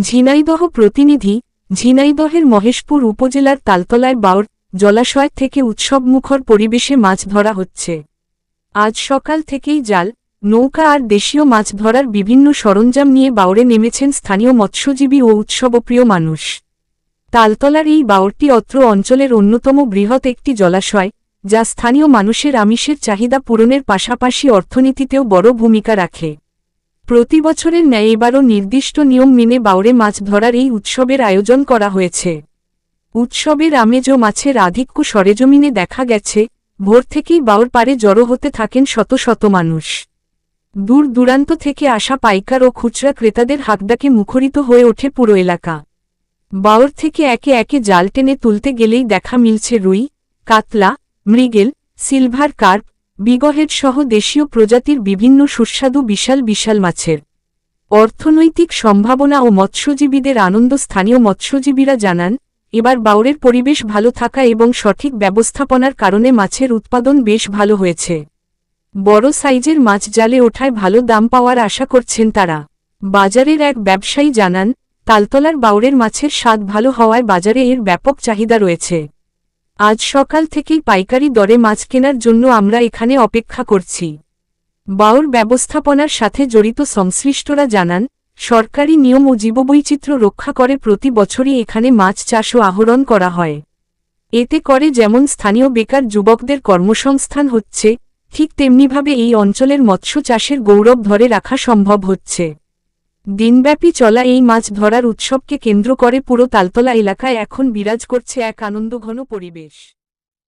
ঝিনাইদহ প্রতিনিধি। ঝিনাইদহের মহেশপুর উপজেলার তালতলায় বাওর জলাশয় থেকে উৎসবমুখর পরিবেশে মাছ ধরা হচ্ছে। আজ সকাল থেকেই জাল, নৌকা আর দেশীয় মাছ ধরার বিভিন্ন সরঞ্জাম নিয়ে বাওরে নেমেছেন স্থানীয় মৎস্যজীবী ও উৎসবপ্রিয় মানুষ। তালতলার এই বাওরটি অত্র অঞ্চলের অন্যতম বৃহৎ একটি জলাশয়, যা স্থানীয় মানুষের আমিষের চাহিদা পূরণের পাশাপাশি অর্থনীতিতেও বড় ভূমিকা রাখে। প্রতি বছরের ন্যায় এবারও নির্দিষ্ট নিয়ম মেনে বাওরে মাছ ধরার এই উৎসবের আয়োজন করা হয়েছে। উৎসবের আমেজ ও মাছের আধিক্য সরেজমিনে দেখা গেছে। ভোর থেকেই বাওর পাড়ে জড়ো হতে থাকেন শত শত মানুষ। দূর দূরান্ত থেকে আসা পাইকার ও খুচরা ক্রেতাদের হাকডাকে মুখরিত হয়ে ওঠে পুরো এলাকা। বাওর থেকে একে একে জাল টেনে তুলতে গেলেই দেখা মিলছে রুই, কাতলা, মৃগেল, সিলভার কার্প, বিগহেড সহ দেশীয় প্রজাতির বিভিন্ন সুস্বাদু বিশাল বিশাল মাছের। অর্থনৈতিক সম্ভাবনা ও মৎস্যজীবীদের আনন্দ। স্থানীয় মৎস্যজীবীরা জানান, এবার বাওরের পরিবেশ ভালো থাকা এবং সঠিক ব্যবস্থাপনার কারণে মাছের উৎপাদন বেশ ভালো হয়েছে। বড় সাইজের মাছ জালে ওঠায় ভালো দাম পাওয়ার আশা করছেন তারা। বাজারের এক ব্যবসায়ী জানান, তালতলার বাওরের মাছের স্বাদ ভালো হওয়ায় বাজারে এর ব্যাপক চাহিদা রয়েছে। আজ সকাল থেকেই পাইকারি দরে মাছ কেনার জন্য আমরা এখানে অপেক্ষা করছি। বাওর ব্যবস্থাপনার সাথে জড়িত সংশ্লিষ্টরা জানান, সরকারি নিয়ম ও জীববৈচিত্র্য রক্ষা করে প্রতি বছরই এখানে মাছ চাষ ও আহরণ করা হয়। এতে করে যেমন স্থানীয় বেকার যুবকদের কর্মসংস্থান হচ্ছে, ঠিক তেমনিভাবে এই অঞ্চলের মৎস্য চাষের গৌরব ধরে রাখা সম্ভব হচ্ছে। দিনব্যাপী চলা এই মাছ ধরার উৎসবকে কেন্দ্র করে পুরো তালতলা এলাকায় এখন বিরাজ করছে এক আনন্দঘন পরিবেশ।